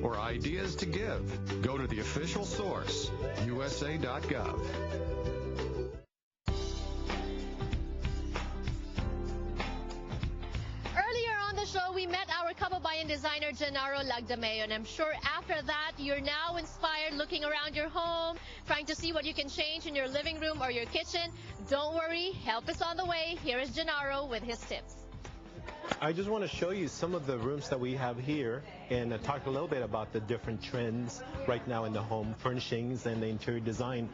or ideas to give? Go to the official source, USA.gov. Earlier on the show, we met our Kababayan designer, Genaro Lagdameo, and I'm sure after that, you're now inspired looking around your home, trying to see what you can change in your living room or your kitchen. Don't worry, help is on the way. Here is Genaro with his tips. I just want to show you some of the rooms that we have here and talk a little bit about the different trends right now in the home furnishings and the interior design.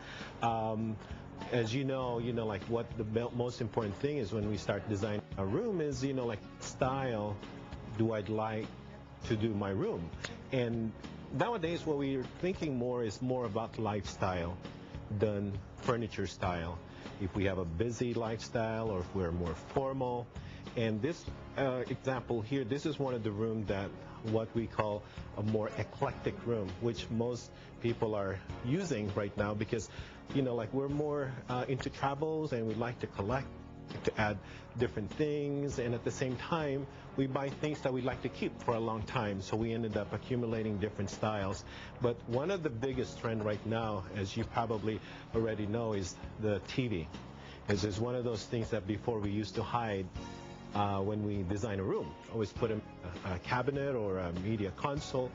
As you know, like what the most important thing is when we start designing a room is, like style do I like to do my room. And nowadays what we're thinking more is more about lifestyle than furniture style. If we have a busy lifestyle or if we're more formal. And this example here, this is one of the rooms that what we call a more eclectic room, which most people are using right now because, like we're more into travels and we like to collect, to add different things, and at the same time we buy things that we like to keep for a long time, so we ended up accumulating different styles. But one of the biggest trend right now, as you probably already know, is the TV. It's one of those things that before we used to hide when we design a room. Always put in a cabinet or a media console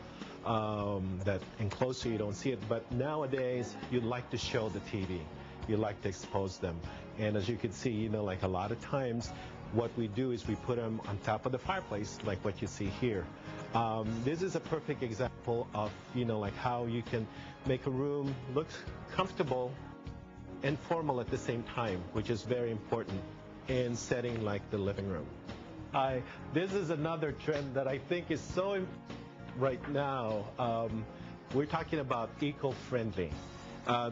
that enclosed so you don't see it. But nowadays, you'd like to show the TV. You like to expose them. And as you can see, like a lot of times, what we do is we put them on top of the fireplace, like what you see here. This is a perfect example of, like how you can make a room look comfortable and formal at the same time, which is very important in setting like the living room. This is another trend that I think is so important right now. We're talking about eco-friendly.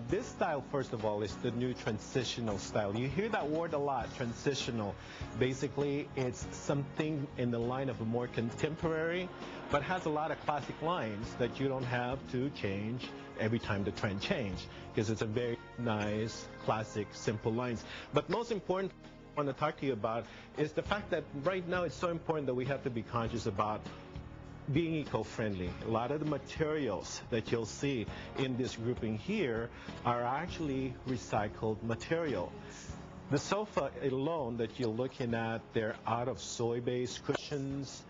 This style, first of all, is the new transitional style. You hear that word a lot, transitional. Basically, it's something in the line of a more contemporary, but has a lot of classic lines that you don't have to change every time the trend change, because it's a very nice, classic, simple lines. But most important, I want to talk to you about is the fact that right now it's so important that we have to be conscious about being eco-friendly. A lot of the materials that you'll see in this grouping here are actually recycled material. The sofa alone that you're looking at, they're out of soy-based cushions,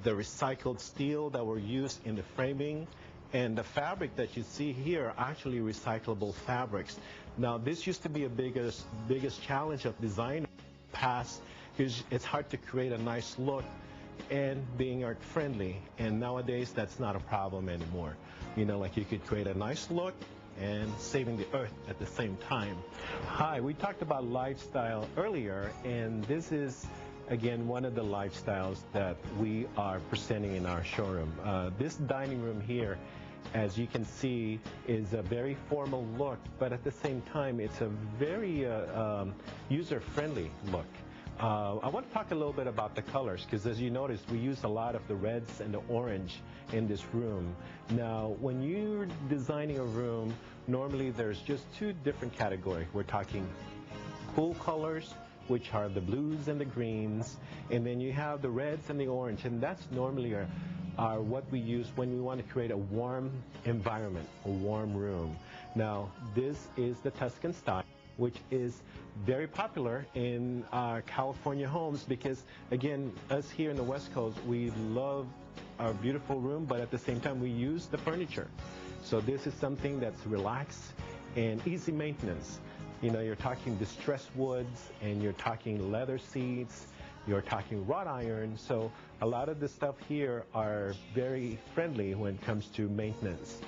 the recycled steel that were used in the framing, and the fabric that you see here are actually recyclable fabrics. Now, this used to be a biggest challenge of design past, because it's hard to create a nice look and being art friendly, and nowadays that's not a problem anymore. Like you could create a nice look and saving the earth at the same time. Hi, we talked about lifestyle earlier, and this is again one of the lifestyles that we are presenting in our showroom. This dining room here, as you can see, is a very formal look, but at the same time it's a very user-friendly look. I want to talk a little bit about the colors, because as you notice, we use a lot of the reds and the orange in this room. Now, when you're designing a room, normally there's just two different categories. We're talking cool colors, which are the blues and the greens, and then you have the reds and the orange, and that's normally are what we use when we want to create a warm environment, a warm room. Now, this is the Tuscan style, which is very popular in California homes because, again, us here in the West Coast, we love our beautiful room, but at the same time, we use the furniture. So this is something that's relaxed and easy maintenance. You're talking distressed woods, and you're talking leather seats, you're talking wrought iron. So a lot of the stuff here are very friendly when it comes to maintenance.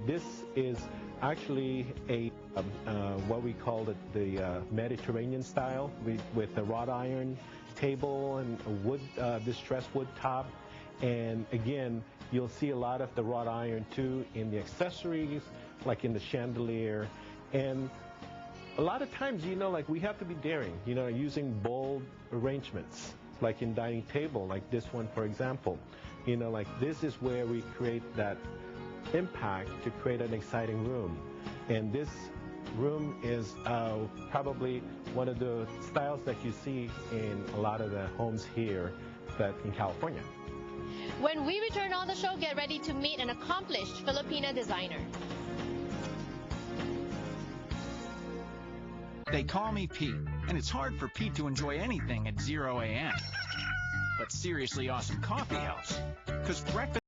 This is actually a what we call it the Mediterranean style with the wrought iron table and a wood distressed wood top. And again, you'll see a lot of the wrought iron too in the accessories, like in the chandelier. And a lot of times, like we have to be daring, using bold arrangements, like in dining table, like this one, for example. Like this is where we create that impact to create an exciting room. And this room is probably one of the styles that you see in a lot of the homes here, but in California. When we return on the show, get ready to meet an accomplished Filipina designer. They call me Pete, and it's hard for Pete to enjoy anything at 0 a.m. But seriously awesome coffee helps, because breakfast